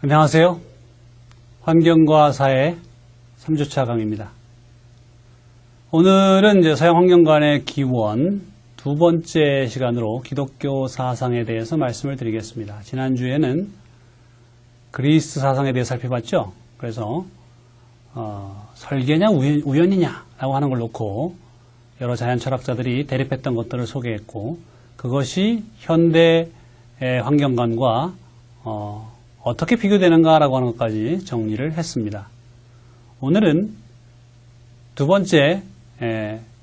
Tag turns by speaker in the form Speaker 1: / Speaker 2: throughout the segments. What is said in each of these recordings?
Speaker 1: 안녕하세요. 환경과 사회 3주차 강의입니다. 오늘은 이제 서양 환경관의 기원 두 번째 시간으로 기독교 사상에 대해서 말씀을 드리겠습니다. 지난주에는 그리스 사상에 대해 살펴봤죠. 그래서 설계냐 우연이냐 라고 하는 걸 놓고 여러 자연 철학자들이 대립했던 것들을 소개했고, 그것이 현대 환경관과 어떻게 비교되는가라고 하는 것까지 정리를 했습니다. 오늘은 두 번째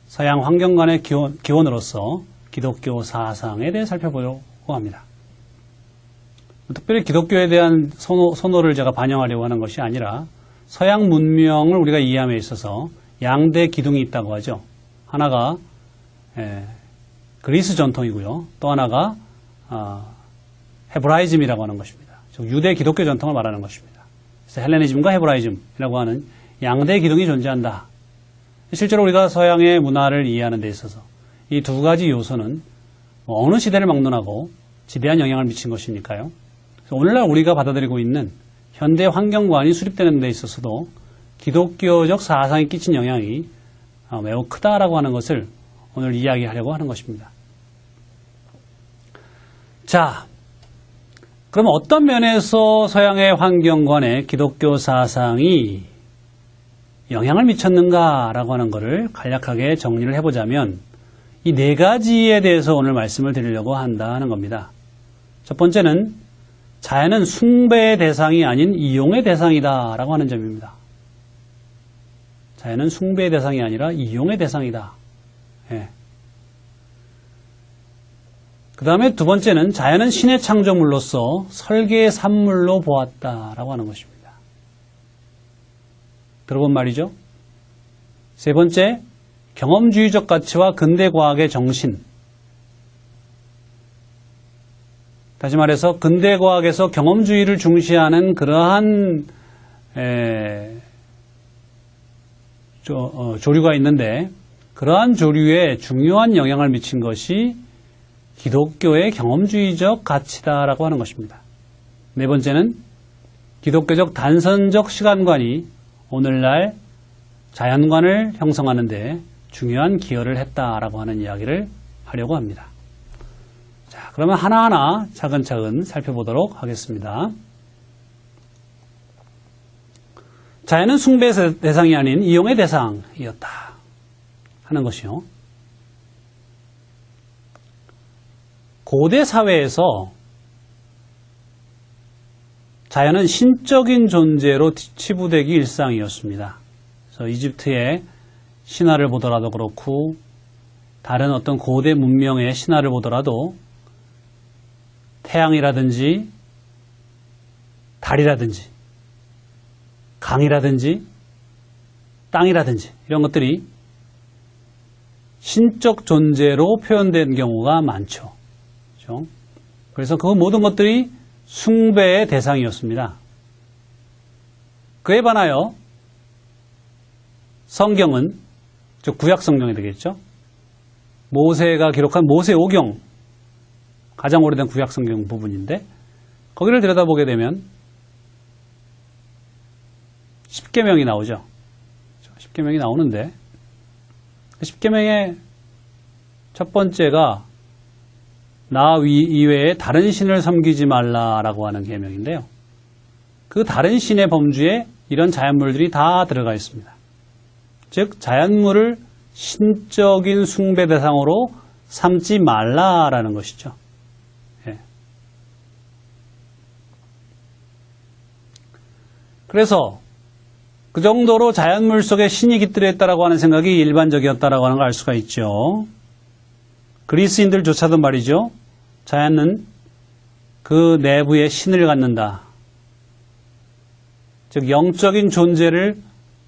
Speaker 1: 서양 환경관의 기원으로서 기독교 사상에 대해 살펴보려고 합니다. 특별히 기독교에 대한 선호를 제가 반영하려고 하는 것이 아니라 서양 문명을 우리가 이해함에 있어서 양대 기둥이 있다고 하죠. 하나가 그리스 전통이고요. 또 하나가 헤브라이즘이라고 하는 것입니다. 즉 유대 기독교 전통을 말하는 것입니다. 그래서 헬레니즘과 헤브라이즘이라고 하는 양대 기둥이 존재한다. 실제로 우리가 서양의 문화를 이해하는 데 있어서 이 두 가지 요소는 어느 시대를 막론하고 지대한 영향을 미친 것이니까요. 그래서 오늘날 우리가 받아들이고 있는 현대 환경관이 수립되는 데 있어서도 기독교적 사상이 끼친 영향이 매우 크다라고 하는 것을 오늘 이야기하려고 하는 것입니다. 자, 그럼 어떤 면에서 서양의 환경관에 기독교 사상이 영향을 미쳤는가라고 하는 것을 간략하게 정리를 해보자면 이 네 가지에 대해서 오늘 말씀을 드리려고 한다는 겁니다. 첫 번째는 자연은 숭배의 대상이 아닌 이용의 대상이다 라고 하는 점입니다. 자연은 숭배의 대상이 아니라 이용의 대상이다. 그 다음에 두 번째는 자연은 신의 창조물로서 설계의 산물로 보았다라고 하는 것입니다. 들어본 말이죠. 세 번째, 경험주의적 가치와 근대과학의 정신. 다시 말해서 근대과학에서 경험주의를 중시하는 그러한 조류가 있는데, 그러한 조류에 중요한 영향을 미친 것이 기독교의 경험주의적 가치다라고 하는 것입니다. 네 번째는 기독교적 단선적 시간관이 오늘날 자연관을 형성하는 데 중요한 기여를 했다라고 하는 이야기를 하려고 합니다. 자, 그러면 하나하나 차근차근 살펴보도록 하겠습니다. 자연은 숭배의 대상이 아닌 이용의 대상이었다 하는 것이요. 고대 사회에서 자연은 신적인 존재로 치부되기 일상이었습니다. 그래서 이집트의 신화를 보더라도 그렇고 다른 어떤 고대 문명의 신화를 보더라도 태양이라든지 달이라든지 강이라든지 땅이라든지 이런 것들이 신적 존재로 표현된 경우가 많죠. 그래서 그 모든 것들이 숭배의 대상이었습니다. 그에 반하여 성경은, 즉 구약 성경이 되겠죠. 모세가 기록한 모세오경, 가장 오래된 구약 성경 부분인데 거기를 들여다보게 되면 십계명이 나오죠. 십계명이 나오는데 십계명의 첫 번째가 나 이외에 다른 신을 섬기지 말라라고 하는 계명인데요. 그 다른 신의 범주에 이런 자연물들이 다 들어가 있습니다. 즉 자연물을 신적인 숭배 대상으로 삼지 말라라는 것이죠. 그래서 그 정도로 자연물 속에 신이 깃들어 있다라고 하는 생각이 일반적이었다라고 하는 걸 알 수가 있죠. 그리스인들조차도 말이죠. 자연은 그 내부에 신을 갖는다. 즉 영적인 존재를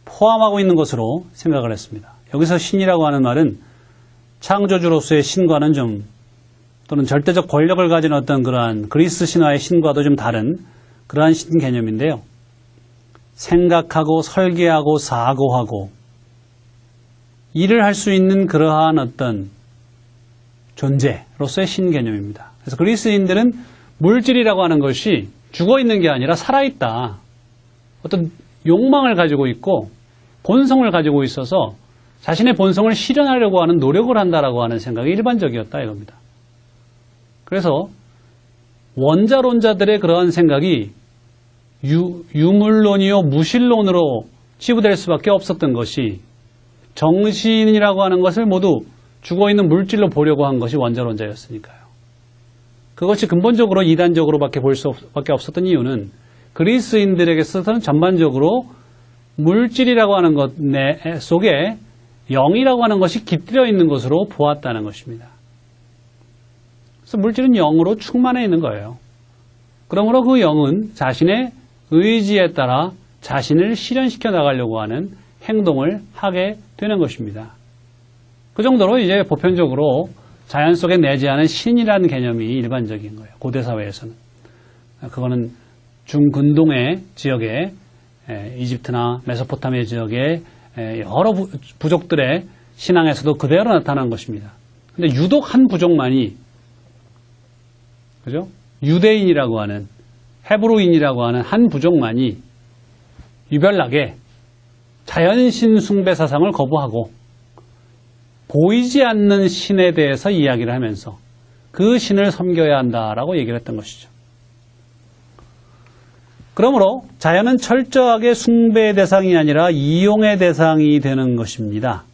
Speaker 1: 포함하고 있는 것으로 생각을 했습니다. 여기서 신이라고 하는 말은 창조주로서의 신과는 좀, 또는 절대적 권력을 가진 어떤 그러한 그리스 신화의 신과도 좀 다른 그러한 신 개념인데요. 생각하고 설계하고 사고하고 일을 할 수 있는 그러한 어떤 존재로서의 신 개념입니다. 그래서 그리스인들은 물질이라고 하는 것이 죽어 있는 게 아니라 살아있다. 어떤 욕망을 가지고 있고 본성을 가지고 있어서 자신의 본성을 실현하려고 하는 노력을 한다라고 하는 생각이 일반적이었다 이겁니다. 그래서 원자론자들의 그러한 생각이 유물론이요 무실론으로 치부될 수밖에 없었던 것이 정신이라고 하는 것을 모두 죽어있는 물질로 보려고 한 것이 원자론자였으니까요. 그것이 근본적으로 이단적으로밖에 볼 수밖에 없었던 이유는 그리스인들에게서는 전반적으로 물질이라고 하는 것 속에 영이라고 하는 것이 깃들여 있는 것으로 보았다는 것입니다. 그래서 물질은 영으로 충만해 있는 거예요. 그러므로 그 영은 자신의 의지에 따라 자신을 실현시켜 나가려고 하는 행동을 하게 되는 것입니다. 그 정도로 이제 보편적으로 자연 속에 내재하는 신이라는 개념이 일반적인 거예요. 고대 사회에서는. 그거는 중근동의 지역에 이집트나 메소포타미아 지역의 여러 부족들의 신앙에서도 그대로 나타난 것입니다. 근데 유독 한 부족만이 그죠? 유대인이라고 하는 헤브루인이라고 하는 한 부족만이 유별나게 자연신 숭배 사상을 거부하고 보이지 않는 신에 대해서 이야기를 하면서 그 신을 섬겨야 한다라고 얘기를 했던 것이죠. 그러므로 자연은 철저하게 숭배의 대상이 아니라 이용의 대상이 되는 것입니다.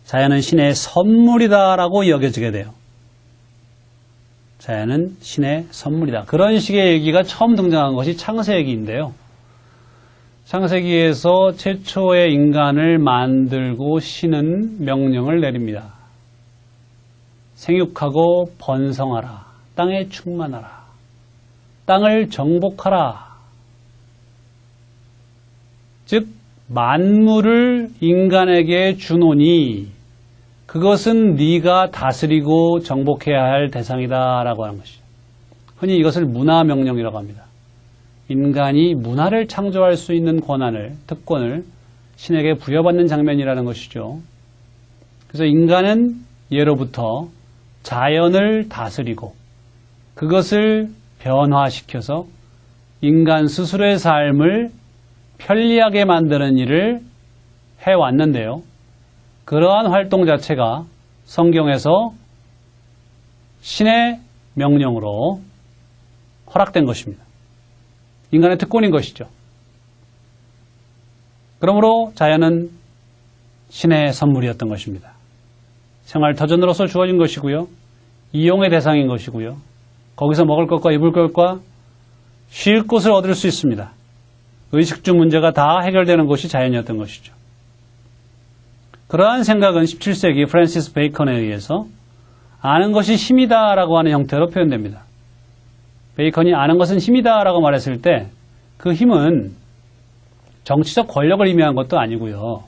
Speaker 1: 자연은 신의 선물이다라고 여겨지게 돼요. 자연은 신의 선물이다. 그런 식의 얘기가 처음 등장한 것이 창세기인데요. 창세기에서 최초의 인간을 만들고 신은 명령을 내립니다. 생육하고 번성하라. 땅에 충만하라. 땅을 정복하라. 즉 만물을 인간에게 주노니 그것은 네가 다스리고 정복해야 할 대상이다라고 하는 것이죠. 흔히 이것을 문화명령이라고 합니다. 인간이 문화를 창조할 수 있는 권한을, 특권을 신에게 부여받는 장면이라는 것이죠. 그래서 인간은 예로부터 자연을 다스리고 그것을 변화시켜서 인간 스스로의 삶을 편리하게 만드는 일을 해왔는데요. 그러한 활동 자체가 성경에서 신의 명령으로 허락된 것입니다. 인간의 특권인 것이죠. 그러므로 자연은 신의 선물이었던 것입니다. 생활터전으로서 주어진 것이고요. 이용의 대상인 것이고요. 거기서 먹을 것과 입을 것과 쉴 곳을 얻을 수 있습니다. 의식주 문제가 다 해결되는 것이 자연이었던 것이죠. 그러한 생각은 17세기 프랜시스 베이컨에 의해서 아는 것이 힘이다라고 하는 형태로 표현됩니다. 베이컨이 아는 것은 힘이다라고 말했을 때 그 힘은 정치적 권력을 의미한 것도 아니고요.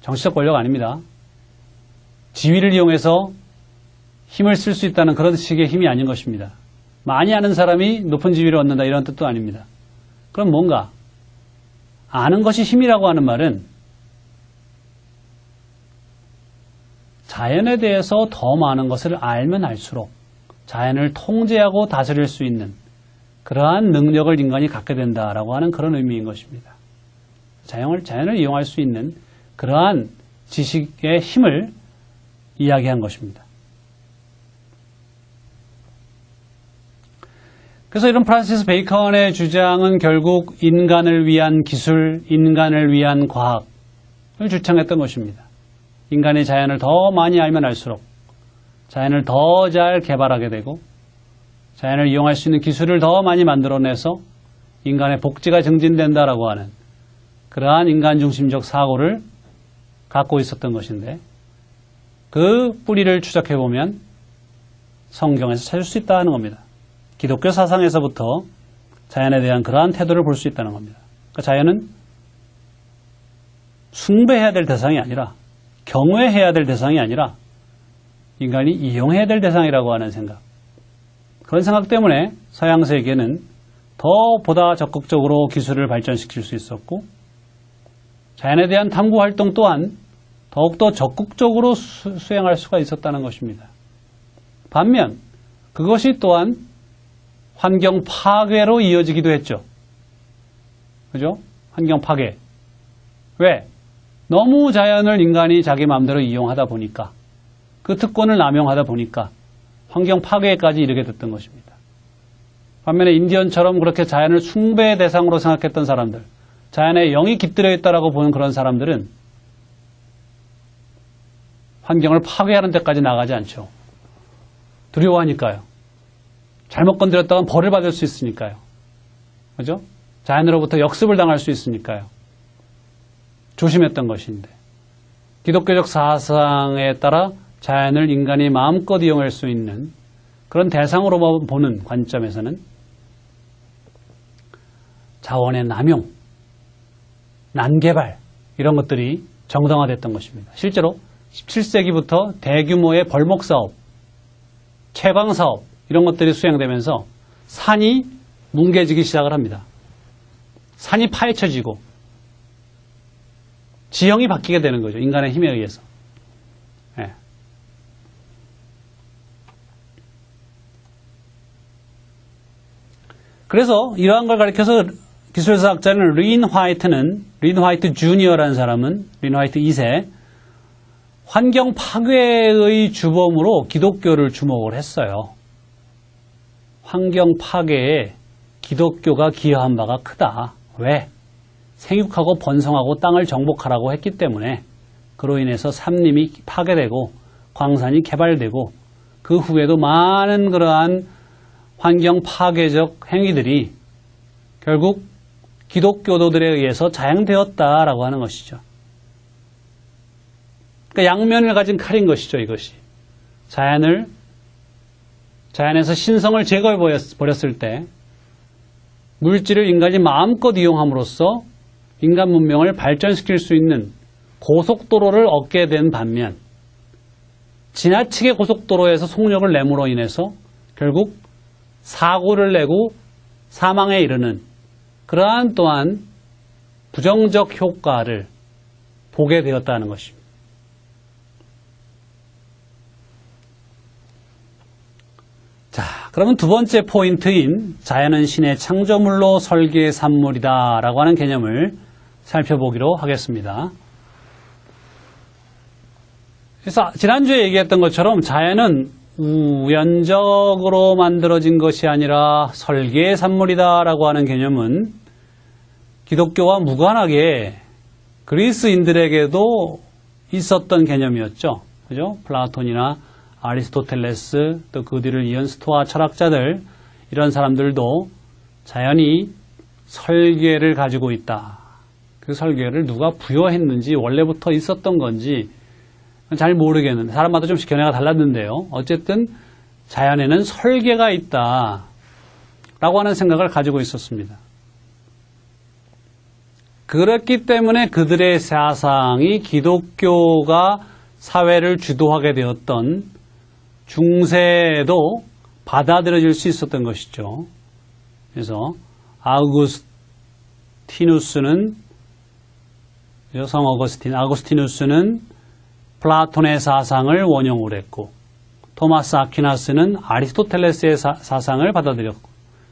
Speaker 1: 정치적 권력 아닙니다. 지위를 이용해서 힘을 쓸 수 있다는 그런 식의 힘이 아닌 것입니다. 많이 아는 사람이 높은 지위를 얻는다 이런 뜻도 아닙니다. 그럼 뭔가 아는 것이 힘이라고 하는 말은 자연에 대해서 더 많은 것을 알면 알수록 자연을 통제하고 다스릴 수 있는 그러한 능력을 인간이 갖게 된다라고 하는 그런 의미인 것입니다. 자연을 이용할 수 있는 그러한 지식의 힘을 이야기한 것입니다. 그래서 이런 프란시스 베이컨의 주장은 결국 인간을 위한 기술, 인간을 위한 과학을 주창했던 것입니다. 인간이 자연을 더 많이 알면 알수록 자연을 더 잘 개발하게 되고 자연을 이용할 수 있는 기술을 더 많이 만들어내서 인간의 복지가 증진된다라고 하는 그러한 인간 중심적 사고를 갖고 있었던 것인데 그 뿌리를 추적해보면 성경에서 찾을 수 있다는 겁니다. 기독교 사상에서부터 자연에 대한 그러한 태도를 볼 수 있다는 겁니다. 그러니까 자연은 숭배해야 될 대상이 아니라 경외해야 될 대상이 아니라 인간이 이용해야 될 대상이라고 하는 생각. 그런 생각 때문에 서양 세계는 더 보다 적극적으로 기술을 발전시킬 수 있었고 자연에 대한 탐구 활동 또한 더욱더 적극적으로 수행할 수가 있었다는 것입니다. 반면 그것이 또한 환경 파괴로 이어지기도 했죠. 그죠? 환경 파괴. 왜? 너무 자연을 인간이 자기 마음대로 이용하다 보니까, 그 특권을 남용하다 보니까 환경 파괴까지 이르게 됐던 것입니다. 반면에 인디언처럼 그렇게 자연을 숭배의 대상으로 생각했던 사람들, 자연에 영이 깃들어 있다라고 보는 그런 사람들은 환경을 파괴하는 데까지 나가지 않죠. 두려워하니까요. 잘못 건드렸다간 벌을 받을 수 있으니까요. 그죠? 자연으로부터 역습을 당할 수 있으니까요. 조심했던 것인데, 기독교적 사상에 따라 자연을 인간이 마음껏 이용할 수 있는 그런 대상으로 보는 관점에서는 자원의 남용, 난개발 이런 것들이 정당화됐던 것입니다. 실제로 17세기부터 대규모의 벌목사업, 채광사업 이런 것들이 수행되면서 산이 뭉개지기 시작을 합니다. 산이 파헤쳐지고 지형이 바뀌게 되는 거죠. 인간의 힘에 의해서. 네. 그래서 이러한 걸 가리켜서 기술사학자는 린 화이트 주니어라는 사람은, 린 화이트 2세, 환경 파괴의 주범으로 기독교를 주목을 했어요. 환경 파괴에 기독교가 기여한 바가 크다. 왜? 생육하고 번성하고 땅을 정복하라고 했기 때문에 그로 인해서 산림이 파괴되고 광산이 개발되고 그 후에도 많은 그러한 환경 파괴적 행위들이 결국 기독교도들에 의해서 자행되었다라고 하는 것이죠. 그러니까 양면을 가진 칼인 것이죠, 이것이. 자연에서 신성을 제거해 버렸을 때 물질을 인간이 마음껏 이용함으로써 인간 문명을 발전시킬 수 있는 고속도로를 얻게 된 반면 지나치게 고속도로에서 속력을 내므로 인해서 결국 사고를 내고 사망에 이르는 그러한 또한 부정적 효과를 보게 되었다는 것입니다. 자, 그러면 두 번째 포인트인 자연은 신의 창조물로 설계의 산물이다 라고 하는 개념을 살펴보기로 하겠습니다. 그래서 지난주에 얘기했던 것처럼 자연은 우연적으로 만들어진 것이 아니라 설계의 산물이다 라고 하는 개념은 기독교와 무관하게 그리스인들에게도 있었던 개념이었죠. 그죠? 플라톤이나 아리스토텔레스, 또 그 뒤를 이은 스토아 철학자들, 이런 사람들도 자연이 설계를 가지고 있다. 그 설계를 누가 부여했는지, 원래부터 있었던 건지 잘 모르겠는데, 사람마다 좀씩 견해가 달랐는데요. 어쨌든 자연에는 설계가 있다 라고 하는 생각을 가지고 있었습니다. 그렇기 때문에 그들의 사상이 기독교가 사회를 주도하게 되었던 중세에도 받아들여질 수 있었던 것이죠. 그래서 아구스티누스는 플라톤의 사상을 원용을 했고, 토마스 아퀴나스는 아리스토텔레스의 사상을 받아들였고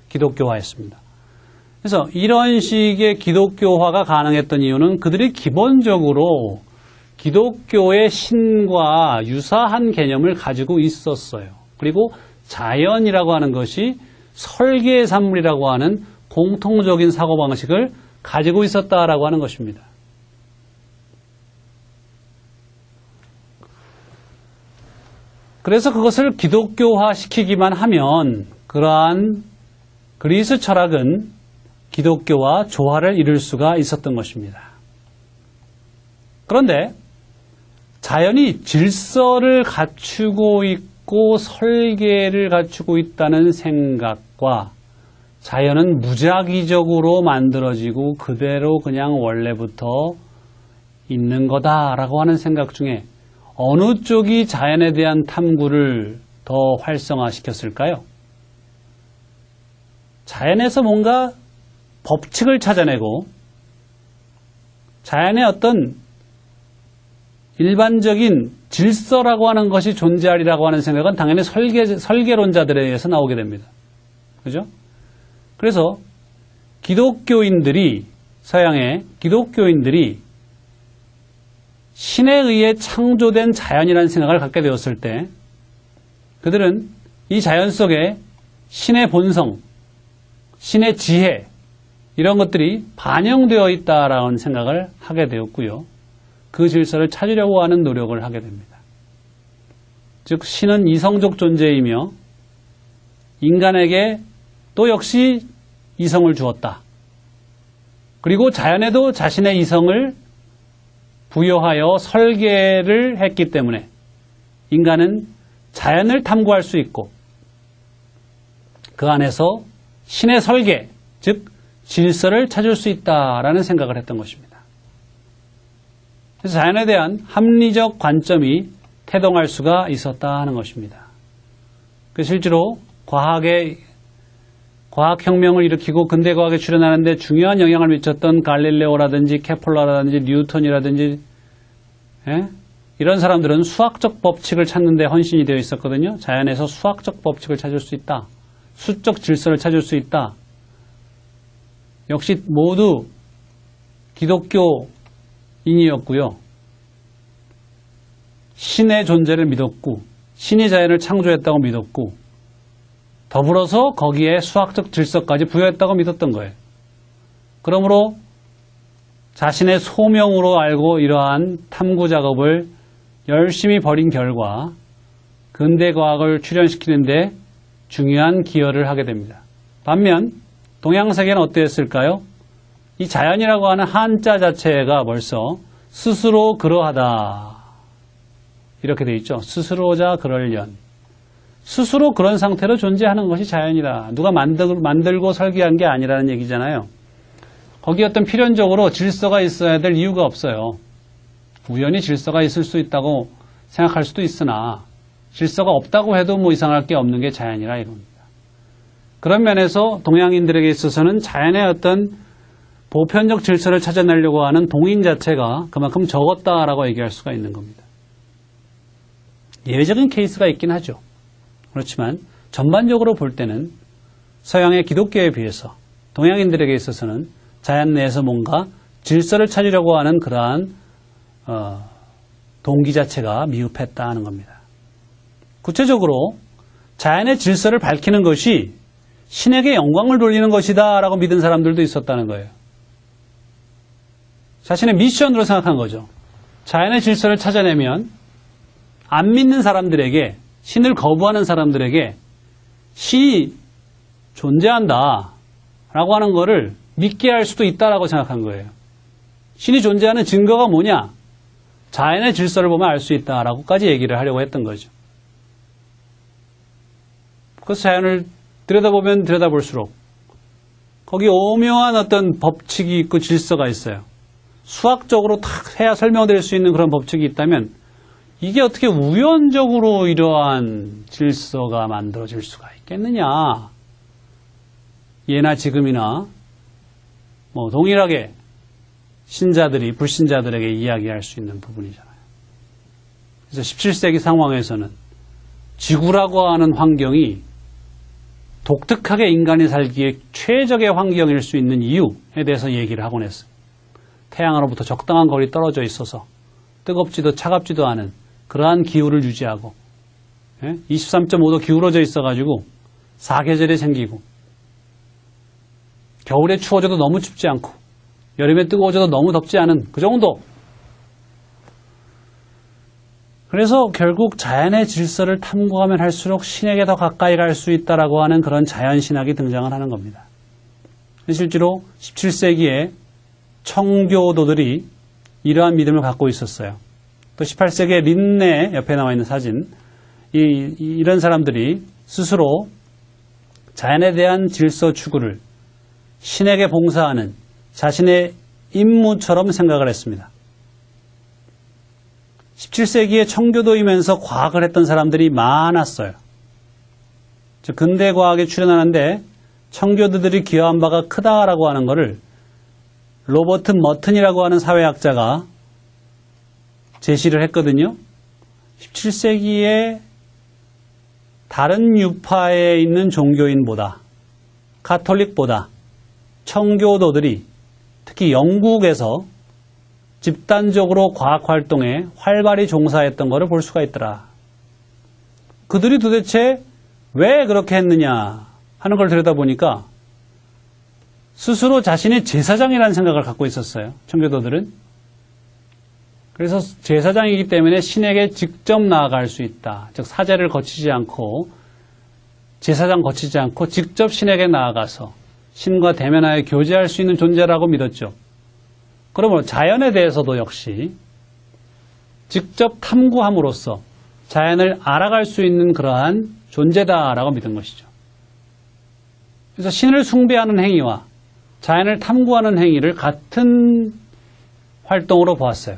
Speaker 1: 기독교화했습니다. 그래서 이런 식의 기독교화가 가능했던 이유는 그들이 기본적으로 기독교의 신과 유사한 개념을 가지고 있었어요. 그리고 자연이라고 하는 것이 설계의 산물이라고 하는 공통적인 사고방식을 가지고 있었다라고 하는 것입니다. 그래서 그것을 기독교화시키기만 하면 그러한 그리스 철학은 기독교와 조화를 이룰 수가 있었던 것입니다. 그런데 자연이 질서를 갖추고 있고 설계를 갖추고 있다는 생각과 자연은 무작위적으로 만들어지고 그대로 그냥 원래부터 있는 거다라고 하는 생각 중에 어느 쪽이 자연에 대한 탐구를 더 활성화시켰을까요? 자연에서 뭔가 법칙을 찾아내고 자연의 어떤 일반적인 질서라고 하는 것이 존재하리라고 하는 생각은 당연히 설계론자들에 의해서 나오게 됩니다. 그죠? 그래서 서양의 기독교인들이 신에 의해 창조된 자연이라는 생각을 갖게 되었을 때 그들은 이 자연 속에 신의 본성, 신의 지혜 이런 것들이 반영되어 있다라는 생각을 하게 되었고요. 그 질서를 찾으려고 하는 노력을 하게 됩니다. 즉 신은 이성적 존재이며 인간에게 또 역시 이성을 주었다. 그리고 자연에도 자신의 이성을 부여하여 설계를 했기 때문에 인간은 자연을 탐구할 수 있고 그 안에서 신의 설계, 즉 질서를 찾을 수 있다라는 생각을 했던 것입니다. 그래서 자연에 대한 합리적 관점이 태동할 수가 있었다 하는 것입니다. 실제로 과학혁명을 일으키고 근대과학에 출현하는데 중요한 영향을 미쳤던 갈릴레오라든지 케플러라든지 뉴턴이라든지 이런 사람들은 수학적 법칙을 찾는 데 헌신이 되어 있었거든요. 자연에서 수학적 법칙을 찾을 수 있다. 수적 질서를 찾을 수 있다. 역시 모두 기독교인이었고요. 신의 존재를 믿었고 신이 자연을 창조했다고 믿었고 더불어서 거기에 수학적 질서까지 부여했다고 믿었던 거예요. 그러므로 자신의 소명으로 알고 이러한 탐구 작업을 열심히 벌인 결과 근대과학을 출현시키는데 중요한 기여를 하게 됩니다. 반면 동양세계는 어땠을까요? 이 자연이라고 하는 한자 자체가 벌써 스스로 그러하다 이렇게 돼 있죠. 스스로자 그럴련. 스스로 그런 상태로 존재하는 것이 자연이다. 누가 만들고 설계한 게 아니라는 얘기잖아요. 거기 어떤 필연적으로 질서가 있어야 될 이유가 없어요. 우연히 질서가 있을 수 있다고 생각할 수도 있으나 질서가 없다고 해도 뭐 이상할 게 없는 게 자연이라 이겁니다. 그런 면에서 동양인들에게 있어서는 자연의 어떤 보편적 질서를 찾아내려고 하는 동인 자체가 그만큼 적었다라고 얘기할 수가 있는 겁니다. 예외적인 케이스가 있긴 하죠. 그렇지만 전반적으로 볼 때는 서양의 기독교에 비해서 동양인들에게 있어서는 자연 내에서 뭔가 질서를 찾으려고 하는 그러한 동기 자체가 미흡했다 하는 겁니다. 구체적으로 자연의 질서를 밝히는 것이 신에게 영광을 돌리는 것이다 라고 믿은 사람들도 있었다는 거예요. 자신의 미션으로 생각한 거죠. 자연의 질서를 찾아내면 안 믿는 사람들에게, 신을 거부하는 사람들에게 신이 존재한다 라고 하는 거를 믿게 할 수도 있다라고 생각한 거예요. 신이 존재하는 증거가 뭐냐? 자연의 질서를 보면 알 수 있다라고까지 얘기를 하려고 했던 거죠. 그래서 자연을 들여다보면 들여다볼수록 거기 오묘한 어떤 법칙이 있고 질서가 있어요. 수학적으로 탁 해야 설명될 수 있는 그런 법칙이 있다면 이게 어떻게 우연적으로 이러한 질서가 만들어질 수가 있겠느냐. 예나 지금이나 뭐 동일하게 신자들이 불신자들에게 이야기할 수 있는 부분이잖아요. 그래서 17세기 상황에서는 지구라고 하는 환경이 독특하게 인간이 살기에 최적의 환경일 수 있는 이유에 대해서 얘기를 하곤 했어요. 태양으로부터 적당한 거리 떨어져 있어서 뜨겁지도 차갑지도 않은 그러한 기후를 유지하고 23.5도 기울어져 있어가지고 사계절이 생기고 겨울에 추워져도 너무 춥지 않고 여름에 뜨거워져도 너무 덥지 않은 그 정도. 그래서 결국 자연의 질서를 탐구하면 할수록 신에게 더 가까이 갈 수 있다라고 하는 그런 자연신학이 등장을 하는 겁니다. 실제로 17세기에 청교도들이 이러한 믿음을 갖고 있었어요. 또 18세기에 린네 옆에 나와 있는 사진, 이런 사람들이 스스로 자연에 대한 질서 추구를 신에게 봉사하는 자신의 임무처럼 생각을 했습니다. 17세기에 청교도이면서 과학을 했던 사람들이 많았어요. 즉 근대 과학에 출연하는데 청교도들이 기여한 바가 크다라고 하는 것을 로버트 머튼이라고 하는 사회학자가 제시를 했거든요. 17세기에 다른 유파에 있는 종교인보다, 가톨릭보다 청교도들이 특히 영국에서 집단적으로 과학활동에 활발히 종사했던 것을 볼 수가 있더라. 그들이 도대체 왜 그렇게 했느냐 하는 걸 들여다보니까 스스로 자신이 제사장이라는 생각을 갖고 있었어요. 청교도들은. 그래서 제사장이기 때문에 신에게 직접 나아갈 수 있다. 즉 사제를 거치지 않고 제사장 거치지 않고 직접 신에게 나아가서 신과 대면하여 교제할 수 있는 존재라고 믿었죠. 그러므로 자연에 대해서도 역시 직접 탐구함으로써 자연을 알아갈 수 있는 그러한 존재다라고 믿은 것이죠. 그래서 신을 숭배하는 행위와 자연을 탐구하는 행위를 같은 활동으로 보았어요.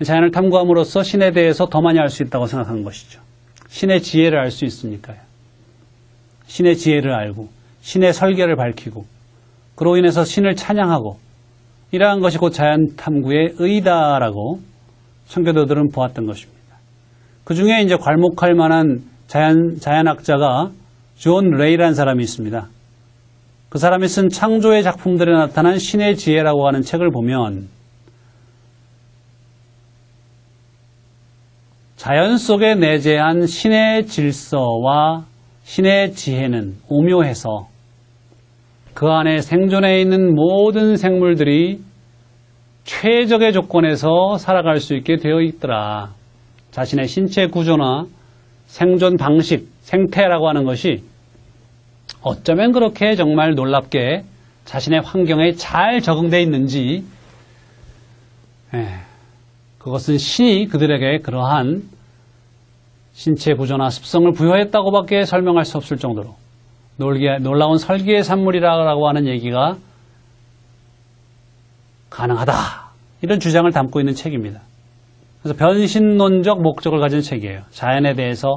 Speaker 1: 자연을 탐구함으로써 신에 대해서 더 많이 알 수 있다고 생각한 것이죠. 신의 지혜를 알 수 있으니까요. 신의 지혜를 알고 신의 설계를 밝히고 그로 인해서 신을 찬양하고 이러한 것이 곧 자연 탐구의 의다라고 청교도들은 보았던 것입니다. 그 중에 이제 괄목할 만한 자연학자가 존 레이라는 사람이 있습니다. 그 사람이 쓴 창조의 작품들에 나타난 신의 지혜라고 하는 책을 보면 자연 속에 내재한 신의 질서와 신의 지혜는 오묘해서 그 안에 생존해 있는 모든 생물들이 최적의 조건에서 살아갈 수 있게 되어 있더라. 자신의 신체 구조나 생존 방식, 생태라고 하는 것이 어쩌면 그렇게 정말 놀랍게 자신의 환경에 잘 적응되어 있는지 그것은 신이 그들에게 그러한 신체 구조나 습성을 부여했다고밖에 설명할 수 없을 정도로 놀라운 설계의 산물이라고 하는 얘기가 가능하다. 이런 주장을 담고 있는 책입니다. 그래서 변신론적 목적을 가진 책이에요. 자연에 대해서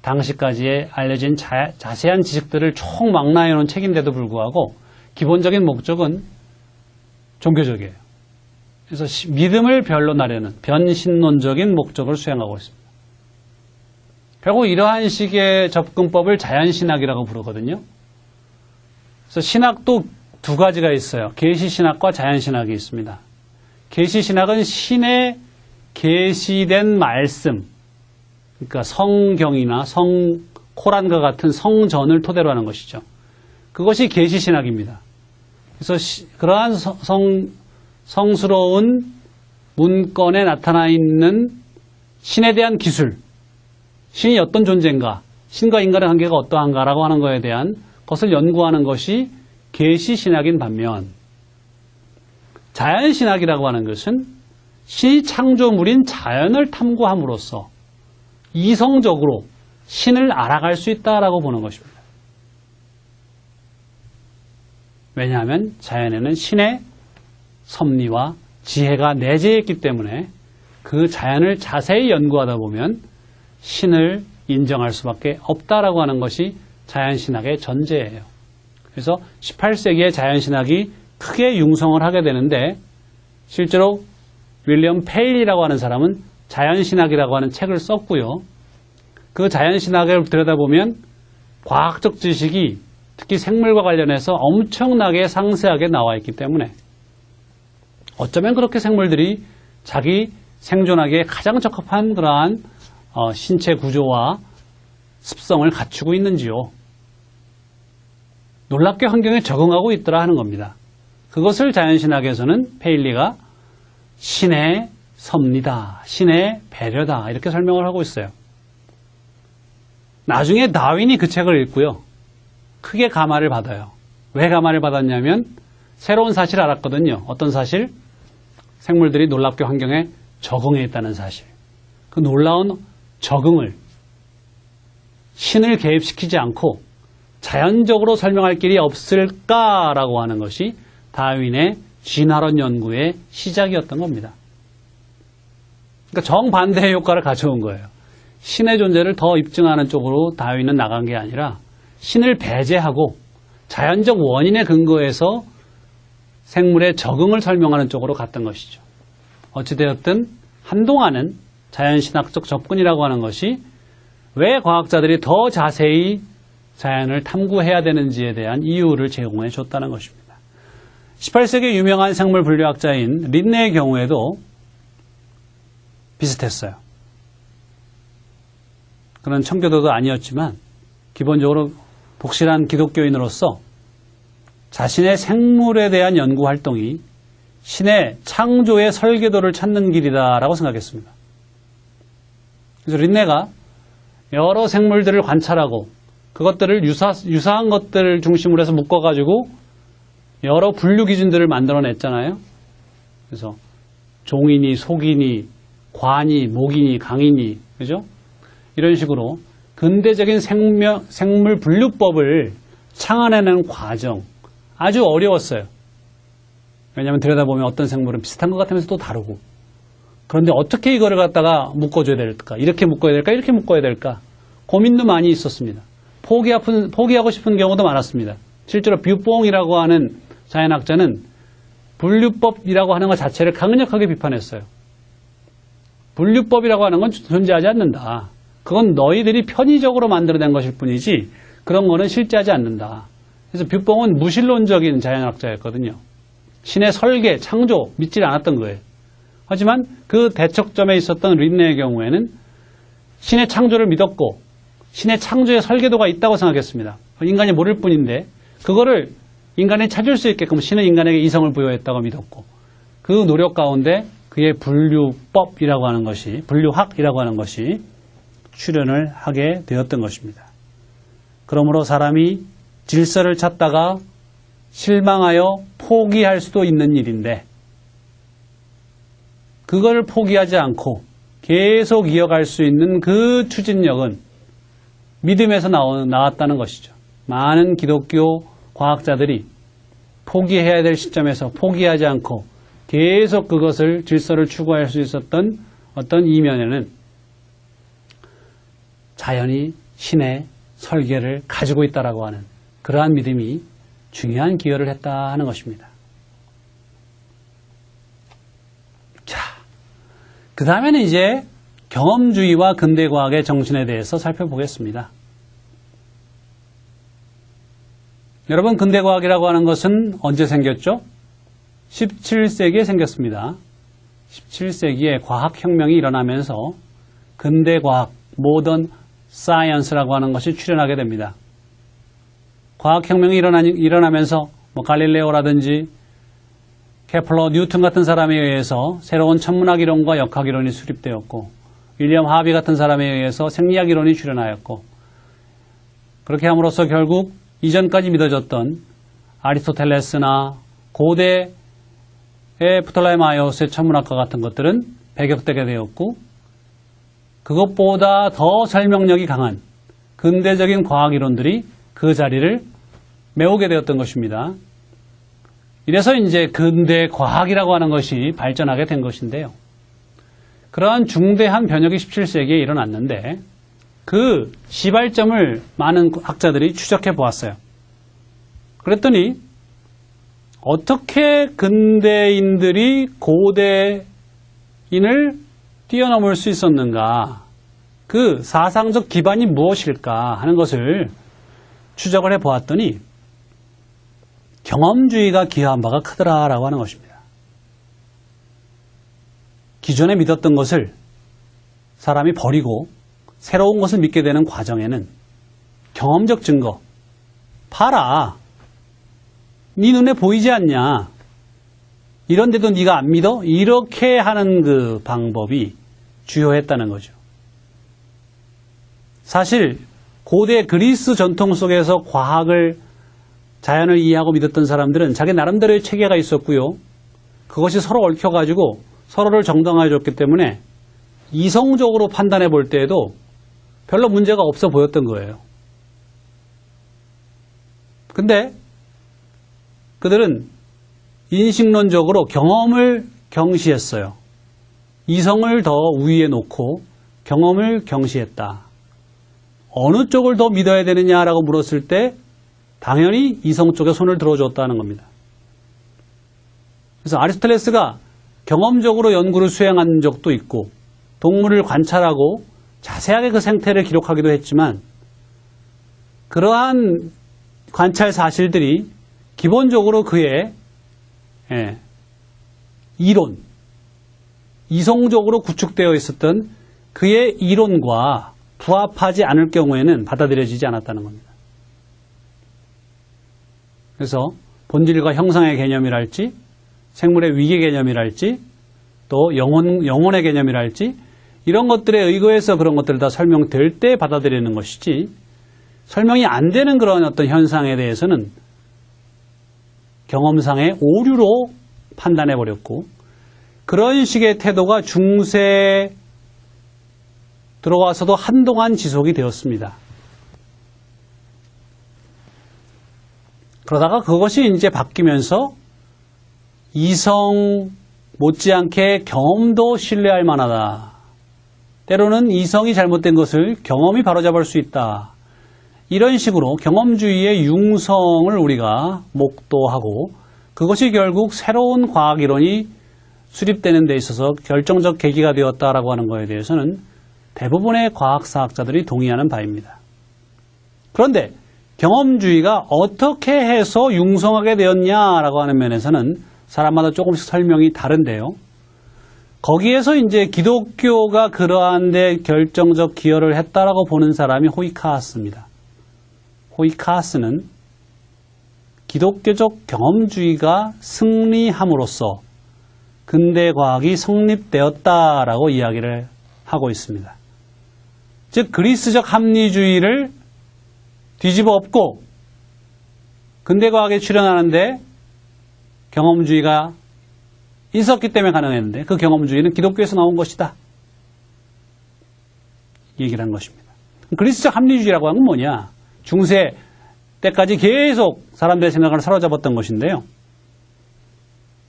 Speaker 1: 당시까지의 알려진 자세한 지식들을 총 망라해 놓은 책인데도 불구하고 기본적인 목적은 종교적이에요. 그래서 믿음을 변론하려는 변신론적인 목적을 수행하고 있습니다. 결국 이러한 식의 접근법을 자연신학이라고 부르거든요. 그래서 신학도 두 가지가 있어요. 계시신학과 자연신학이 있습니다. 계시신학은 신의 계시된 말씀, 그러니까 성경이나 코란과 같은 성전을 토대로 하는 것이죠. 그것이 계시신학입니다. 그래서 그러한 성스러운 문건에 나타나 있는 신에 대한 기술, 신이 어떤 존재인가, 신과 인간의 관계가 어떠한가라고 하는 것에 대한 것을 연구하는 것이 계시신학인 반면 자연신학이라고 하는 것은 신이 창조물인 자연을 탐구함으로써 이성적으로 신을 알아갈 수 있다라고 보는 것입니다. 왜냐하면 자연에는 신의 섭리와 지혜가 내재해 있기 때문에 그 자연을 자세히 연구하다 보면 신을 인정할 수밖에 없다라고 하는 것이 자연신학의 전제예요. 그래서 18세기에 자연신학이 크게 융성을 하게 되는데 실제로 윌리엄 페일리라고 하는 사람은 자연신학이라고 하는 책을 썼고요. 그 자연신학을 들여다보면 과학적 지식이 특히 생물과 관련해서 엄청나게 상세하게 나와 있기 때문에 어쩌면 그렇게 생물들이 자기 생존하기에 가장 적합한 그러한 신체 구조와 습성을 갖추고 있는지요. 놀랍게 환경에 적응하고 있더라 하는 겁니다. 그것을 자연신학에서는 페일리가 신의 섭리다, 신의 배려다 이렇게 설명을 하고 있어요. 나중에 다윈이 그 책을 읽고요. 크게 감화를 받아요. 왜 감화를 받았냐면 새로운 사실을 알았거든요. 어떤 사실? 생물들이 놀랍게 환경에 적응해 있다는 사실. 그 놀라운 적응을 신을 개입시키지 않고 자연적으로 설명할 길이 없을까라고 하는 것이 다윈의 진화론 연구의 시작이었던 겁니다. 그러니까 정반대의 효과를 가져온 거예요. 신의 존재를 더 입증하는 쪽으로 다윈은 나간 게 아니라 신을 배제하고 자연적 원인에 근거해서 생물의 적응을 설명하는 쪽으로 갔던 것이죠. 어찌되었든 한동안은 자연신학적 접근이라고 하는 것이 왜 과학자들이 더 자세히 자연을 탐구해야 되는지에 대한 이유를 제공해 줬다는 것입니다. 18세기 유명한 생물 분류학자인 린네의 경우에도 비슷했어요. 그런 청교도도 아니었지만 기본적으로 독실한 기독교인으로서 자신의 생물에 대한 연구 활동이 신의 창조의 설계도를 찾는 길이다라고 생각했습니다. 그래서 린네가 여러 생물들을 관찰하고 그것들을 유사한 것들을 중심으로 해서 묶어가지고 여러 분류 기준들을 만들어냈잖아요. 그래서 종이니 속이니 관이 목이니 강이니 그죠? 이런 식으로 근대적인 생물 분류법을 창안해내는 과정 아주 어려웠어요. 왜냐하면 들여다보면 어떤 생물은 비슷한 것 같으면서 또 다르고 그런데 어떻게 이거를 갖다가 묶어줘야 될까? 이렇게 묶어야 될까? 이렇게 묶어야 될까? 고민도 많이 있었습니다. 포기하고 싶은 경우도 많았습니다. 실제로 뷰뽕이라고 하는 자연학자는 분류법이라고 하는 것 자체를 강력하게 비판했어요. 분류법이라고 하는 건 존재하지 않는다. 그건 너희들이 편의적으로 만들어낸 것일 뿐이지 그런 거는 실제하지 않는다. 그래서 뷰뽕은 무신론적인 자연학자였거든요. 신의 설계, 창조 믿지 않았던 거예요. 하지만 그 대척점에 있었던 린네의 경우에는 신의 창조를 믿었고 신의 창조의 설계도가 있다고 생각했습니다. 인간이 모를 뿐인데 그거를 인간이 찾을 수 있게끔 신은 인간에게 이성을 부여했다고 믿었고 그 노력 가운데 그의 분류법이라고 하는 것이 분류학이라고 하는 것이 출현을 하게 되었던 것입니다. 그러므로 사람이 질서를 찾다가 실망하여 포기할 수도 있는 일인데 그걸 포기하지 않고 계속 이어갈 수 있는 그 추진력은 믿음에서 나왔다는 것이죠. 많은 기독교 과학자들이 포기해야 될 시점에서 포기하지 않고 계속 그것을 질서를 추구할 수 있었던 어떤 이면에는 자연이 신의 설계를 가지고 있다라고 하는 그러한 믿음이 중요한 기여를 했다 하는 것입니다. 자, 그 다음에는 이제 경험주의와 근대과학의 정신에 대해서 살펴보겠습니다. 여러분, 근대과학이라고 하는 것은 언제 생겼죠? 17세기에 생겼습니다. 17세기에 과학혁명이 일어나면서 근대과학, 모던 사이언스라고 하는 것이 출현하게 됩니다. 과학혁명이 일어나면서 갈릴레오라든지 케플러, 뉴턴 같은 사람에 의해서 새로운 천문학 이론과 역학 이론이 수립되었고 윌리엄 하비 같은 사람에 의해서 생리학 이론이 출현하였고 그렇게 함으로써 결국 이전까지 믿어졌던 아리스토텔레스나 고대의 프톨레마이오스의 천문학과 같은 것들은 배격되게 되었고 그것보다 더 설명력이 강한 근대적인 과학 이론들이 그 자리를 메우게 되었던 것입니다. 이래서 이제 근대 과학이라고 하는 것이 발전하게 된 것인데요. 그러한 중대한 변혁이 17세기에 일어났는데 그 시발점을 많은 학자들이 추적해 보았어요. 그랬더니 어떻게 근대인들이 고대인을 뛰어넘을 수 있었는가, 그 사상적 기반이 무엇일까 하는 것을 추적을 해 보았더니 경험주의가 기여한 바가 크더라라고 하는 것입니다. 기존에 믿었던 것을 사람이 버리고 새로운 것을 믿게 되는 과정에는 경험적 증거, 봐라, 네 눈에 보이지 않냐, 이런데도 네가 안 믿어? 이렇게 하는 그 방법이 주요했다는 거죠. 사실 고대 그리스 전통 속에서 과학을, 자연을 이해하고 믿었던 사람들은 자기 나름대로의 체계가 있었고요. 그것이 서로 얽혀가지고 서로를 정당화해 줬기 때문에 이성적으로 판단해 볼 때에도 별로 문제가 없어 보였던 거예요. 근데 그들은 인식론적으로 경험을 경시했어요. 이성을 더 우위에 놓고 경험을 경시했다. 어느 쪽을 더 믿어야 되느냐라고 물었을 때 당연히 이성 쪽에 손을 들어줬다는 겁니다. 그래서 아리스토텔레스가 경험적으로 연구를 수행한 적도 있고 동물을 관찰하고 자세하게 그 생태를 기록하기도 했지만 그러한 관찰 사실들이 기본적으로 그의 이론, 이성적으로 구축되어 있었던 그의 이론과 부합하지 않을 경우에는 받아들여지지 않았다는 겁니다. 그래서 본질과 형상의 개념이랄지 생물의 위계 개념이랄지 또 영혼의 개념이랄지 이런 것들에 의거해서 그런 것들을 다 설명될 때 받아들이는 것이지 설명이 안 되는 그런 어떤 현상에 대해서는 경험상의 오류로 판단해버렸고 그런 식의 태도가 중세에 들어와서도 한동안 지속이 되었습니다. 그러다가 그것이 이제 바뀌면서 이성 못지않게 경험도 신뢰할 만하다. 때로는 이성이 잘못된 것을 경험이 바로잡을 수 있다. 이런 식으로 경험주의의 융성을 우리가 목도하고 그것이 결국 새로운 과학이론이 수립되는 데 있어서 결정적 계기가 되었다라고 하는 것에 대해서는 대부분의 과학사학자들이 동의하는 바입니다. 그런데 경험주의가 어떻게 해서 융성하게 되었냐라고 하는 면에서는 사람마다 조금씩 설명이 다른데요. 거기에서 이제 기독교가 그러한 데 결정적 기여를 했다라고 보는 사람이 호이카하스입니다. 호이카하스는 기독교적 경험주의가 승리함으로써 근대 과학이 성립되었다라고 이야기를 하고 있습니다. 즉 그리스적 합리주의를 뒤집어 엎고 근대 과학에 출현하는데 경험주의가 있었기 때문에 가능했는데 그 경험주의는 기독교에서 나온 것이다. 얘기를 하는 것입니다. 그리스적 합리주의라고 하는 건 뭐냐? 중세 때까지 계속 사람들의 생각을 사로잡았던 것인데요.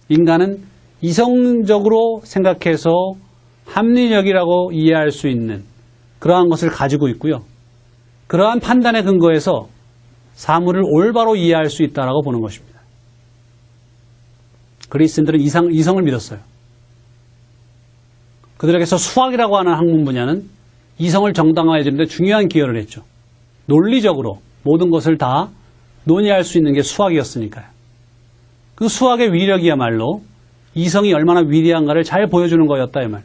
Speaker 1: 인간은 이성적으로 생각해서 합리적이라고 이해할 수 있는 그러한 것을 가지고 있고요. 그러한 판단에 근거해서 사물을 올바로 이해할 수 있다고 보는 것입니다. 그리스인들은 이성을 믿었어요. 그들에게서 수학이라고 하는 학문 분야는 이성을 정당화해 주는데 중요한 기여를 했죠. 논리적으로 모든 것을 다 논의할 수 있는 게 수학이었으니까요. 그 수학의 위력이야말로 이성이 얼마나 위대한가를 잘 보여주는 거였다 이 말.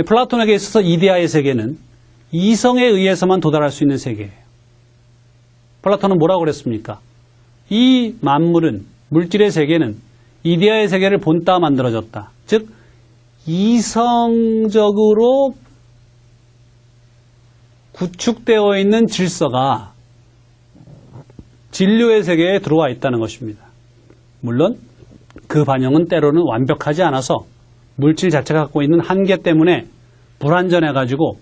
Speaker 1: 플라톤에게 있어서 이데아의 세계는 이성에 의해서만 도달할 수 있는 세계예요. 플라톤은 뭐라고 그랬습니까? 이 만물은, 물질의 세계는 이데아의 세계를 본따 만들어졌다. 즉 이성적으로 구축되어 있는 질서가 진료의 세계에 들어와 있다는 것입니다. 물론 그 반영은 때로는 완벽하지 않아서 물질 자체가 갖고 있는 한계 때문에 불완전해가지고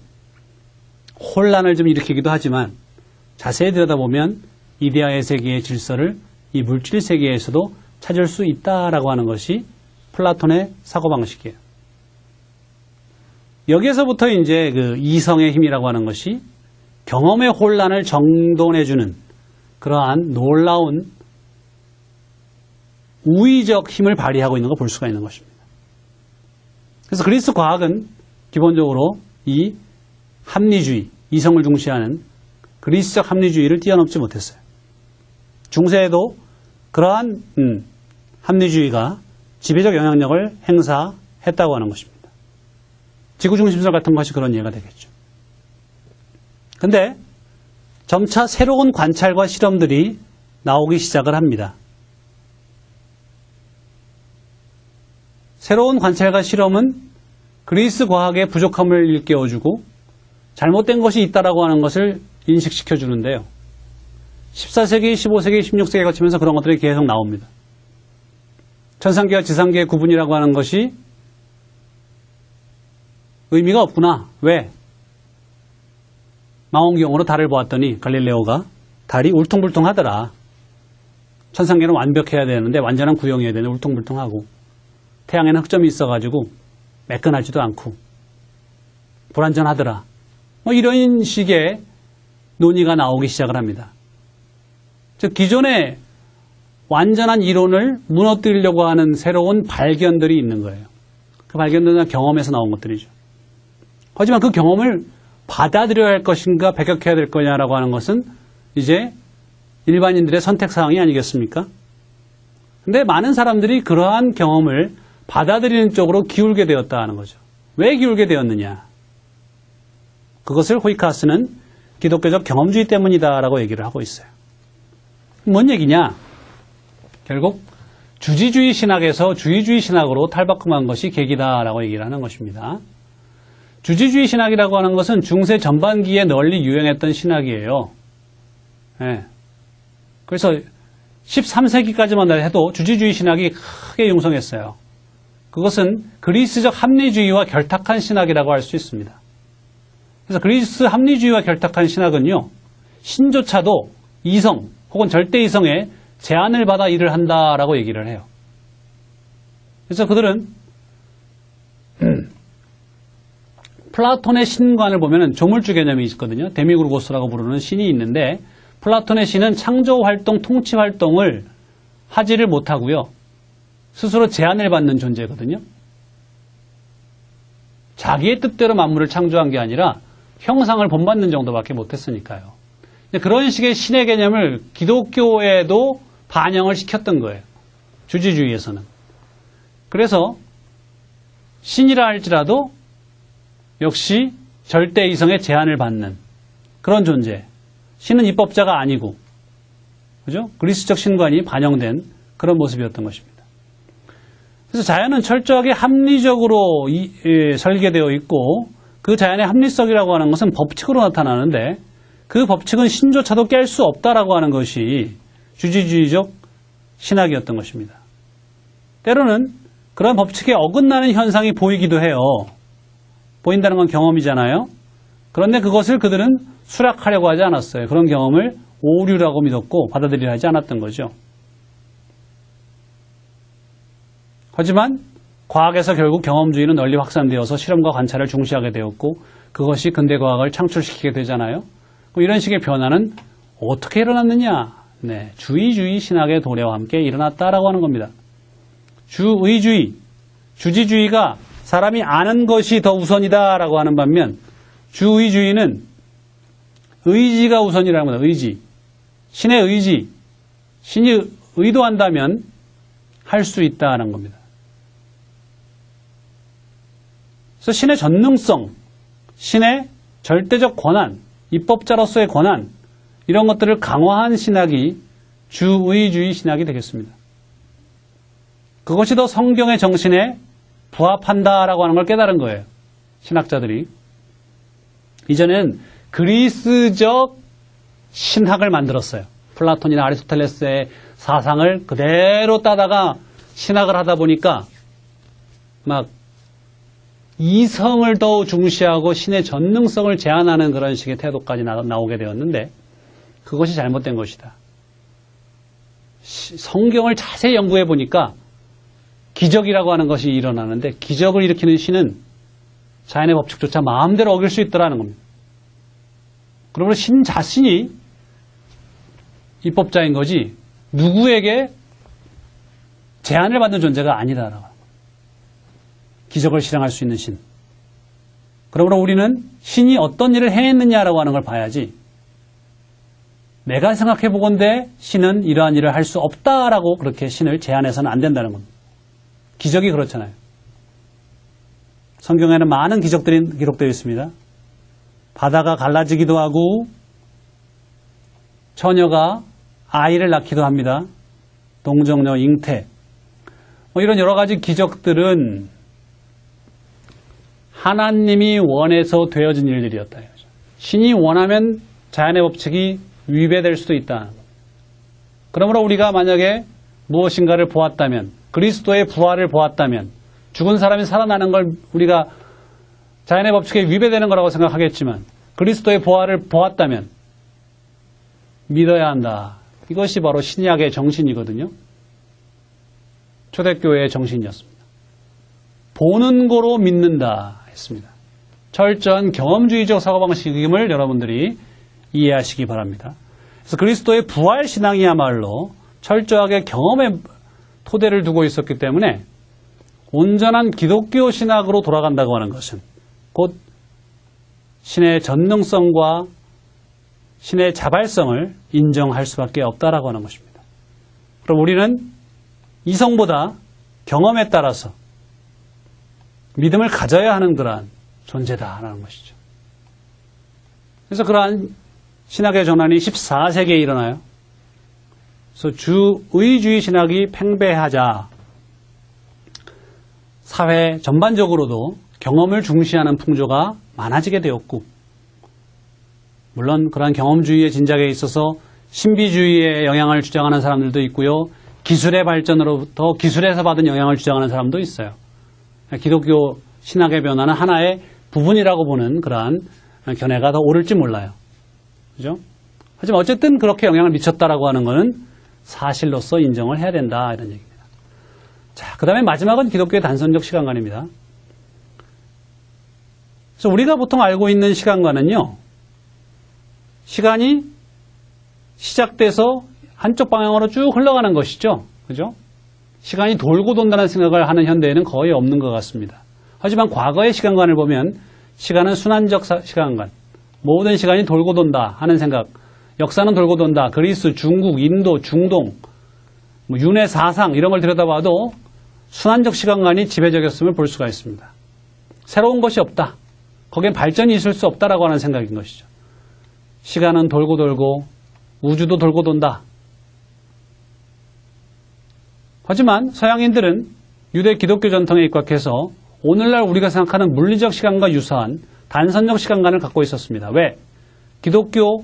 Speaker 1: 혼란을 좀 일으키기도 하지만 자세히 들여다보면 이데아의 세계의 질서를 이 물질 세계에서도 찾을 수 있다라고 하는 것이 플라톤의 사고방식이에요. 여기에서부터 이제 그 이성의 힘이라고 하는 것이 경험의 혼란을 정돈해주는 그러한 놀라운 우위적 힘을 발휘하고 있는 걸 볼 수가 있는 것입니다. 그래서 그리스 과학은 기본적으로 이 합리주의, 이성을 중시하는 그리스적 합리주의를 뛰어넘지 못했어요. 중세에도 그러한 합리주의가 지배적 영향력을 행사했다고 하는 것입니다. 지구중심설 같은 것이 그런 예가 되겠죠. 근데 점차 새로운 관찰과 실험들이 나오기 시작을 합니다. 새로운 관찰과 실험은 그리스 과학의 부족함을 일깨워주고 잘못된 것이 있다라고 하는 것을 인식시켜 주는데요. 14세기, 15세기, 16세기에 거치면서 그런 것들이 계속 나옵니다. 천상계와 지상계의 구분이라고 하는 것이 의미가 없구나. 왜? 망원경으로 달을 보았더니 갈릴레오가 달이 울퉁불퉁하더라. 천상계는 완벽해야 되는데 완전한 구형이어야 되는데 울퉁불퉁하고 태양에는 흑점이 있어가지고 매끈하지도 않고 불완전하더라. 이런 식의 논의가 나오기 시작을 합니다. 즉 기존의 완전한 이론을 무너뜨리려고 하는 새로운 발견들이 있는 거예요. 그 발견된 경험에서 나온 것들이죠. 하지만 그 경험을 받아들여야 할 것인가 배격해야 될 거냐라고 하는 것은 이제 일반인들의 선택사항이 아니겠습니까? 근데 많은 사람들이 그러한 경험을 받아들이는 쪽으로 기울게 되었다 하는 거죠. 왜 기울게 되었느냐? 그것을 호이카스는 기독교적 경험주의 때문이다라고 얘기를 하고 있어요. 뭔 얘기냐? 결국 주지주의 신학에서 주의주의 신학으로 탈바꿈한 것이 계기다라고 얘기를 하는 것입니다. 주지주의 신학이라고 하는 것은 중세 전반기에 널리 유행했던 신학이에요. 네. 그래서 13세기까지만 해도 주지주의 신학이 크게 융성했어요. 그것은 그리스적 합리주의와 결탁한 신학이라고 할 수 있습니다. 그래서 그리스 합리주의와 결탁한 신학은요, 신조차도 이성 혹은 절대 이성의 제한을 받아 일을 한다라고 얘기를 해요. 그래서 그들은 플라톤의 신관을 보면 조물주 개념이 있거든요. 데미우르고스라고 부르는 신이 있는데 플라톤의 신은 창조활동, 통치활동을 하지를 못하고요. 스스로 제한을 받는 존재거든요. 자기의 뜻대로 만물을 창조한 게 아니라 형상을 본받는 정도밖에 못했으니까요. 그런 식의 신의 개념을 기독교에도 반영을 시켰던 거예요. 주지주의에서는. 그래서 신이라 할지라도 역시 절대 이성의 제한을 받는 그런 존재. 신은 입법자가 아니고, 그죠? 그리스적 신관이 반영된 그런 모습이었던 것입니다. 그래서 자연은 철저하게 합리적으로 설계되어 있고, 그 자연의 합리성이라고 하는 것은 법칙으로 나타나는데, 그 법칙은 신조차도 깰 수 없다라고 하는 것이 주지주의적 신학이었던 것입니다. 때로는 그런 법칙에 어긋나는 현상이 보이기도 해요. 보인다는 건 경험이잖아요. 그런데 그것을 그들은 수락하려고 하지 않았어요. 그런 경험을 오류라고 믿었고 받아들이려 하지 않았던 거죠. 하지만 과학에서 결국 경험주의는 널리 확산되어서 실험과 관찰을 중시하게 되었고 그것이 근대과학을 창출시키게 되잖아요. 이런 식의 변화는 어떻게 일어났느냐? 네, 주의주의 신학의 도래와 함께 일어났다라고 하는 겁니다. 주의주의, 주지주의가 사람이 아는 것이 더 우선이다라고 하는 반면 주의주의는 의지가 우선이라는 겁니다. 의지. 신의 의지. 신이 의도한다면 할 수 있다는 겁니다. 그래서 신의 전능성, 신의 절대적 권한, 입법자로서의 권한 이런 것들을 강화한 신학이 주의주의 신학이 되겠습니다. 그것이 더 성경의 정신에 부합한다라고 하는 걸 깨달은 거예요. 신학자들이. 이전엔 그리스적 신학을 만들었어요. 플라톤이나 아리스토텔레스의 사상을 그대로 따다가 신학을 하다 보니까 막 이성을 더 중시하고 신의 전능성을 제한하는 그런 식의 태도까지 나오게 되었는데 그것이 잘못된 것이다. 성경을 자세히 연구해 보니까 기적이라고 하는 것이 일어나는데 기적을 일으키는 신은 자연의 법칙조차 마음대로 어길 수 있더라는 겁니다. 그러므로 신 자신이 입법자인 거지 누구에게 제한을 받는 존재가 아니다라고 합니다. 기적을 실행할 수 있는 신. 그러므로 우리는 신이 어떤 일을 해냈느냐라고 하는 걸 봐야지 내가 생각해 보건대 신은 이러한 일을 할 수 없다라고 그렇게 신을 제한해서는 안 된다는 겁니다. 기적이 그렇잖아요. 성경에는 많은 기적들이 기록되어 있습니다. 바다가 갈라지기도 하고 처녀가 아이를 낳기도 합니다. 동정녀 잉태. 이런 여러 가지 기적들은 하나님이 원해서 되어진 일들이었다. 신이 원하면 자연의 법칙이 위배될 수도 있다. 그러므로 우리가 만약에 무엇인가를 보았다면 그리스도의 부활을 보았다면 죽은 사람이 살아나는 걸 우리가 자연의 법칙에 위배되는 거라고 생각하겠지만 그리스도의 부활을 보았다면 믿어야 한다. 이것이 바로 신약의 정신이거든요. 초대교회의 정신이었습니다. 보는 거로 믿는다 했습니다. 철저한 경험주의적 사고방식임을 여러분들이 이해하시기 바랍니다. 그래서 그리스도의 부활 신앙이야말로 철저하게 경험에 토대를 두고 있었기 때문에 온전한 기독교 신학으로 돌아간다고 하는 것은 곧 신의 전능성과 신의 자발성을 인정할 수밖에 없다라고 하는 것입니다. 그럼 우리는 이성보다 경험에 따라서 믿음을 가져야 하는 그러한 존재다라는 것이죠. 그래서 그러한 신학의 전환이 14세기에 일어나요. 그래서 주의주의 신학이 팽배하자 사회 전반적으로도 경험을 중시하는 풍조가 많아지게 되었고, 물론 그러한 경험주의의 진작에 있어서 신비주의의 영향을 주장하는 사람들도 있고요. 기술의 발전으로부터 기술에서 받은 영향을 주장하는 사람도 있어요. 기독교 신학의 변화는 하나의 부분이라고 보는 그러한 견해가 더 옳을지 몰라요. 그죠? 하지만 어쨌든 그렇게 영향을 미쳤다라고 하는 것은 사실로서 인정을 해야 된다, 이런 얘기입니다. 자, 그 다음에 마지막은 기독교의 단선적 시간관입니다. 그래서 우리가 보통 알고 있는 시간관은요, 시간이 시작돼서 한쪽 방향으로 쭉 흘러가는 것이죠. 그죠? 시간이 돌고 돈다는 생각을 하는 현대에는 거의 없는 것 같습니다. 하지만 과거의 시간관을 보면 시간은 순환적 시간관, 모든 시간이 돌고 돈다 하는 생각, 역사는 돌고 돈다, 그리스, 중국, 인도, 중동, 윤회 사상 이런 걸 들여다봐도 순환적 시간관이 지배적이었음을 볼 수가 있습니다. 새로운 것이 없다. 거기에 발전이 있을 수 없다라고 하는 생각인 것이죠. 시간은 돌고 돌고 우주도 돌고 돈다. 하지만 서양인들은 유대 기독교 전통에 입각해서 오늘날 우리가 생각하는 물리적 시간과 유사한 단선적 시간관을 갖고 있었습니다. 왜? 기독교가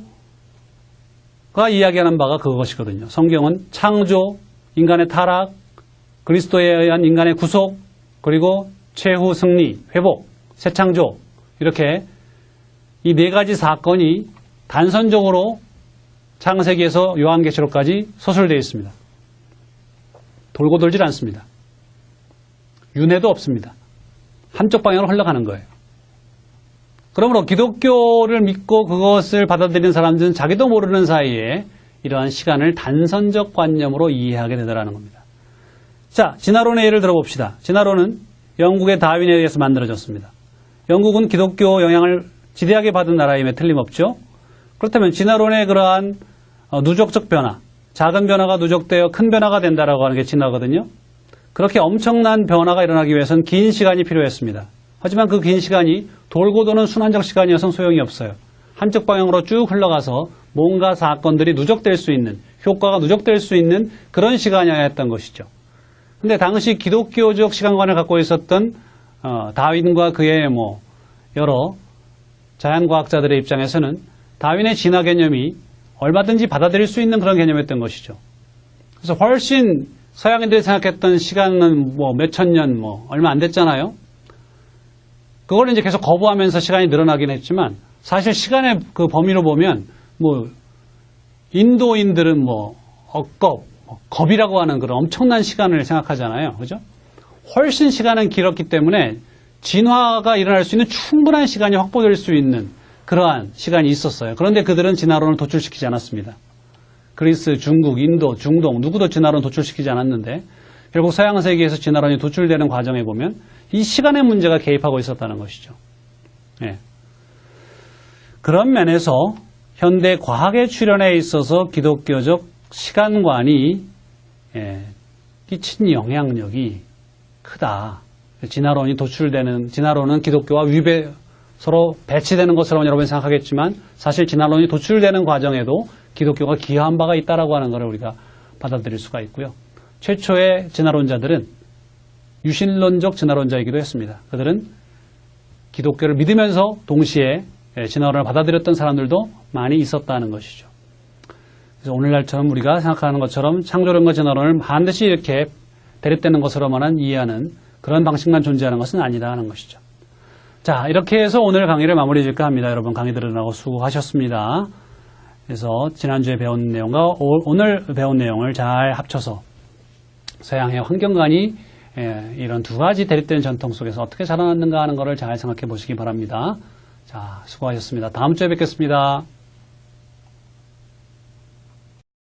Speaker 1: 이야기하는 바가 그것이거든요. 성경은 창조, 인간의 타락, 그리스도에 의한 인간의 구속, 그리고 최후 승리, 회복, 새 창조, 이렇게 이 네 가지 사건이 단선적으로 창세기에서 요한계시록까지 서술되어 있습니다. 돌고 돌질 않습니다. 윤회도 없습니다. 한쪽 방향으로 흘러가는 거예요. 그러므로 기독교를 믿고 그것을 받아들이는 사람들은 자기도 모르는 사이에 이러한 시간을 단선적 관념으로 이해하게 되더라는 겁니다. 자, 진화론의 예를 들어봅시다. 진화론은 영국의 다윈에 의해서 만들어졌습니다. 영국은 기독교 영향을 지대하게 받은 나라임에 틀림없죠. 그렇다면 진화론의 그러한 누적적 변화, 작은 변화가 누적되어 큰 변화가 된다라고 하는 게 진화거든요. 그렇게 엄청난 변화가 일어나기 위해서는 긴 시간이 필요했습니다. 하지만 그 긴 시간이 돌고 도는 순환적 시간이어서는 소용이 없어요. 한쪽 방향으로 쭉 흘러가서 뭔가 사건들이 누적될 수 있는, 효과가 누적될 수 있는 그런 시간이어야 했던 것이죠. 근데 당시 기독교적 시간관을 갖고 있었던 다윈과 그의 여러 자연과학자들의 입장에서는 다윈의 진화 개념이 얼마든지 받아들일 수 있는 그런 개념이었던 것이죠. 그래서 훨씬 서양인들이 생각했던 시간은 몇천 년, 얼마 안 됐잖아요. 그걸 이제 계속 거부하면서 시간이 늘어나긴 했지만 사실 시간의 그 범위로 보면 인도인들은 겁이라고 하는 그런 엄청난 시간을 생각하잖아요. 그죠? 훨씬 시간은 길었기 때문에 진화가 일어날 수 있는 충분한 시간이 확보될 수 있는 그러한 시간이 있었어요. 그런데 그들은 진화론을 도출시키지 않았습니다. 그리스, 중국, 인도, 중동 누구도 진화론 도출시키지 않았는데 결국 서양 세계에서 진화론이 도출되는 과정에 보면 이 시간의 문제가 개입하고 있었다는 것이죠. 예. 그런 면에서 현대 과학의 출현에 있어서 기독교적 시간관이 끼친 영향력이 크다. 진화론이 진화론은 기독교와 서로 배치되는 것처럼 여러분이 생각하겠지만 사실 진화론이 도출되는 과정에도 기독교가 기여한 바가 있다라고 하는 것을 우리가 받아들일 수가 있고요. 최초의 진화론자들은 유신론적 진화론자이기도 했습니다. 그들은 기독교를 믿으면서 동시에 진화론을 받아들였던 사람들도 많이 있었다는 것이죠. 그래서 오늘날처럼 우리가 생각하는 것처럼 창조론과 진화론을 반드시 이렇게 대립되는 것으로만 이해하는 그런 방식만 존재하는 것은 아니다는 것이죠. 자, 이렇게 해서 오늘 강의를 마무리 질까 합니다. 여러분 강의 들으라고 수고하셨습니다. 그래서 지난주에 배운 내용과 오늘 배운 내용을 잘 합쳐서 서양의 환경관이 이런 두 가지 대립되는 전통 속에서 어떻게 자라났는가 하는 것을 잘 생각해 보시기 바랍니다. 자, 수고하셨습니다. 다음 주에 뵙겠습니다.